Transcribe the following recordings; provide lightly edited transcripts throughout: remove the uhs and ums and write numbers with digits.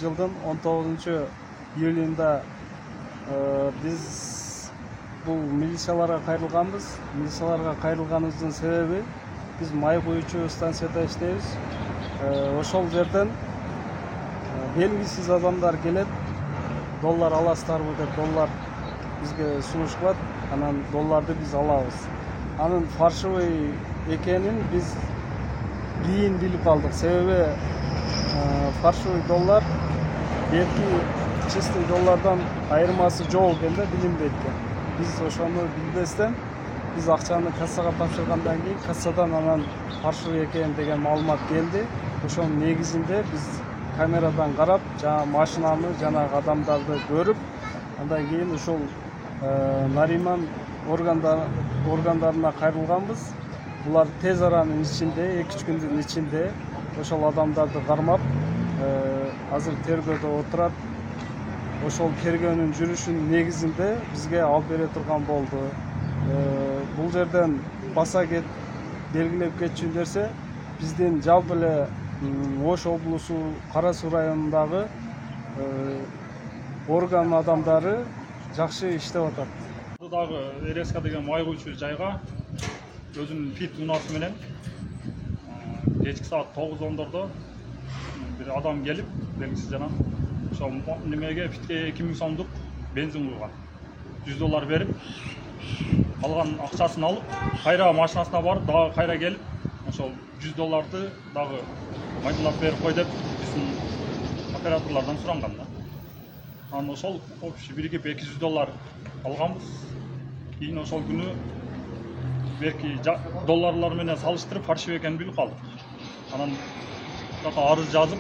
Жылдың 19 июлінде біз бұл милицияларға қайрылғанбыз. Милицияларға қайрылғанымыздың себебі біз май құюучу станцияда иштейбиз. Ошол жерден белгисиз адамдар келет, доллар аласыздарбы деп доллар бизге сунуш кылат, анан долларды биз алабыз. Анын фальшивый экенин биз кийин билип калдык. Себеби фальшивый доллар белки чистый доллардан айырмасы жок экенде билинбейт экен. Биз ошону билбестен биз акчаны кассага тапшыргандан кийин кассадан анан фальшивый экен деген маалымат келди. Ошонун негизинде биз камерадан карап, жана машинаны, жана адамдарды көрүп, андан кийин ушул Нариман органдарына кайрылганбыз. Булар тез аранын ичинде, 2-3 күндүн ичинде ошол адамдарды кармап, азыр тергөөдө отурат. Ошол тергөөнүн жүрүшүнүн негизинде бизге алып бере турган болду. Бул жерден баса белгилеп кетчү нерсе, биздин жалпы эле Ош облусу Кара Суу районундагы орган адамдары жакшы иштеп атат. Дагы РСК деген май куючу жайга өзүнүн фит унасы менен кечки саат 9:10 бир адам келип, белгисиз жана ошол немеге фитке 2000 сомдук бензин куйган. $100 берип, алган акчасын алып, кайра машинасына барып, дагы кайра келип, ошол $100 дагы майдалап берип кой деп биздин операторлордон суранган да. Анан ошол общий биригип $200 алганбыз. Кийин ошол күнү берки долларлар менен салыштырып фальшивый экенин билип калдык. Анан арыз жазып,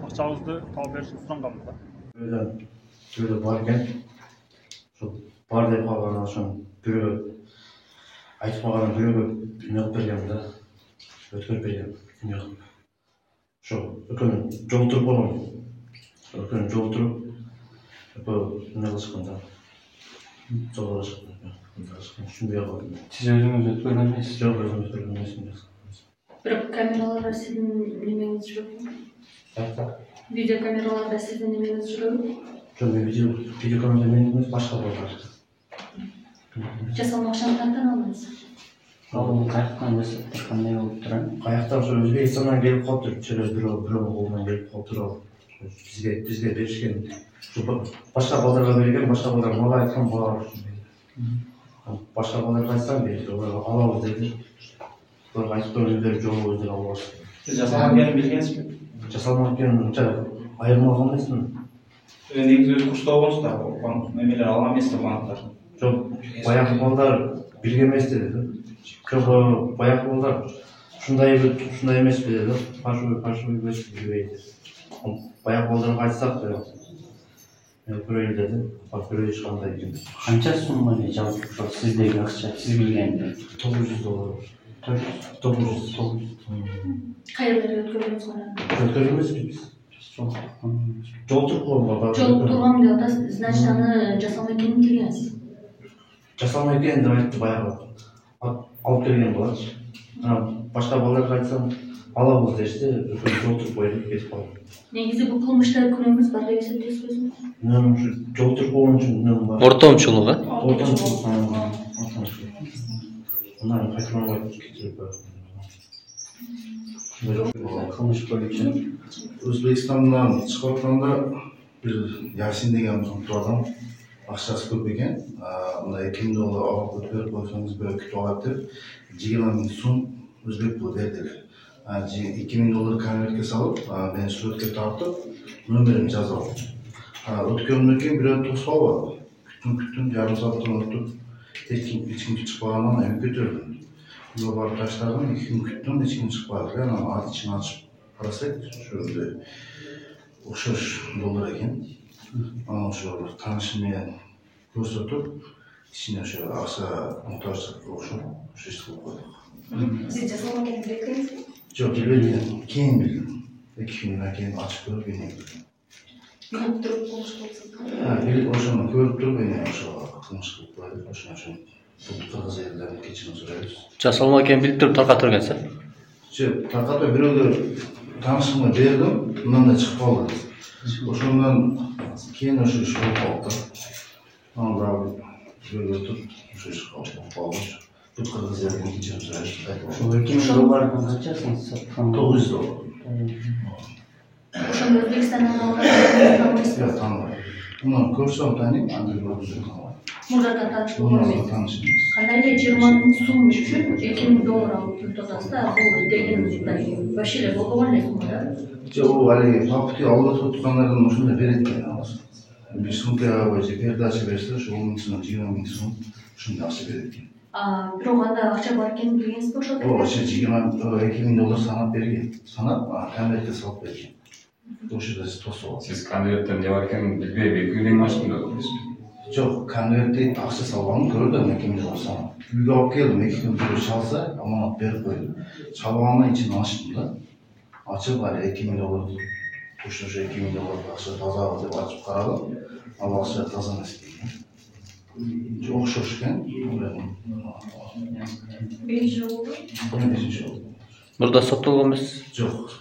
акчабызды таап беришин суранганбыз да. Жөнөдө бар экен. Ошол бар деп калган ошону бирөө айтып калган бирөөгө эме кылып бергем да. Өткөрүп бергем. Ошо экөөнү жолтуруп койгон. Экөөнү жолтуруп, эме кылышкан да. Жолтурушкан. Түшүнбөй калдым. Сиз өзүңүз өткөргөн эмессиз? Жок, өзүм өткөргөн эмесмин. Бирок камераларда сиздин немеңиз жүрөбү? Видео камераларда сиздин немеңиз жүрөбү? Жок, видео камерада менин эмес, башка балдар. Жасалма акчаны кантан алдыңыз? Ал каяктан жасап кандай болуп турат? Каяктан ошо Өзбекстандан келип калыптыр, бирөө колунан келип калыптыр. Бизге беришкен. Башка балдарга берген, башка балдар мага айткан бала. Башка балдарга айтсам, олар алабыз деди. Олар айтып өздөрү жок өздөрү алабыз. Сиз жасалган экенин билгенсизби? Жасалган экенин айырмалган эмесмин. Негизи өз курстоо болсуздар, мемелер алган эмеспи банктар? Жок, баягы балдар бирге эмес деди. Жок, баягы балдар ушундай эмеспи деди. Фальшивый эмес билбейт. Баягы балдарга айтсак, көрөйүн деди. Көрөй ешкандай экен. Канча сумма жалпы ошол сиздеги акча, сиз билгенде? $900. 900. Кайерлерге өткөрдүңүз кана? Өткөрүмүзбү биз? Жолтуруп койгон. Жолтурган деп атасыз, значит аны жасалма экенин билгенсиз. Жасалма экен деп айтты баягы. Алып келген балар. Башка балдарга айтсам, алабыз дешти, жолтуруп коюп кетип калды. Негизи бул кылмышта күнөөңүз бар деп эсептейсизби өзүңүз? Мен ушу жолтуруп койгон үчүн күнөөм бар. Ортомчулук, Мына кайталанбай кетирип коет. Кылмыш боюнча Өзбекстандан чыгып атканда бир Ясин деген тур адам ақшасы көп екен. Мына 2000 доллар алып өтіп қойсаңыз күтіп алады деп 20 мың сом өзбек пұлы бердік. 2000 доллар конвертке салып, мен суретке тартып, нөмірін жазып алдым. Өткеннен кейін біреу тосып алды. Күттім, жарым сағаттан өтіп, ешкім шықпағаннан үйге көтердім. Үйге барып таштадым, 2 күн күттім, ешкім шықпады. Ат ішін ашып қарасақ, шөлде $3 екен. Ошо танышыммен көрсөтүп, ичине ошо акча муктаждыкка окшоп, ошо иш кылып койдук. Сиз жасалма экенин билбейсизби? Жок, билбедим. Кийин билдим. 2 күндөн кийин ачып көрүп эне. Билип туруп кылмыш кылыпсызбы? Билип ошону көрүп туруп эне ошо кылмыш кылып койдук. Ошон үчүн бул кыргыз элдеринен кечирим сурайбыз. Жасалма экенин билип туруп таркатып бергенсиз? Жок, таркатып бирөөгө таанышымга бердим, мындай чыгып калды. Ошондон кийин ошо иш болуп калды. Брavo, şöyle tut, şu iş kalmış. Tut kırmızı yerden geçelim süreç. Ошол 2000 доллардың канчасын саткан? 900 dolar. Ошондо Өзбекстандан алган Yok tanımam. Bunu görsem tanıyım, ancak görürsün tanımam. мурдардан таанышып Bunlarla көрмөйсүз. tanışmayız. Кандай эле 20 мың сом үчүн 2000 доллар алып турсаңыз да, бул деген вообще эле болбогон эле сумма да. O hani papki aldı tutkanlardan hoşuna verirken aslında. Bir sumke avcı perdaşı verse şu onun için 20 sum şunu nasıl verirken. Бирок анда акча бар экенин билгенсизби ошол O işte 2000 dolar sanat bergen. Sanat konvertке салып берген. Ошо да тосуп. Siz konvertте эмне бар экенин билбей белгилеген ачтым да көрдүңүзбү? Жок, конвертте акча салганын көрдүм 2000 доллар санап. Үйгө алып келдим, 2 күн бирөө чалса, аманат берип койдум. Чалгандан ичин ачтым да. Açıp var 2000 dolar tuşlu şey 2000 dolar akşam taza alıp açıp karadım. Ama akşam taza nasıl diyeyim? Çok şoşken. 5 жыл болду. 15 oldu. Мурда соттолгон эмессиз? Çok.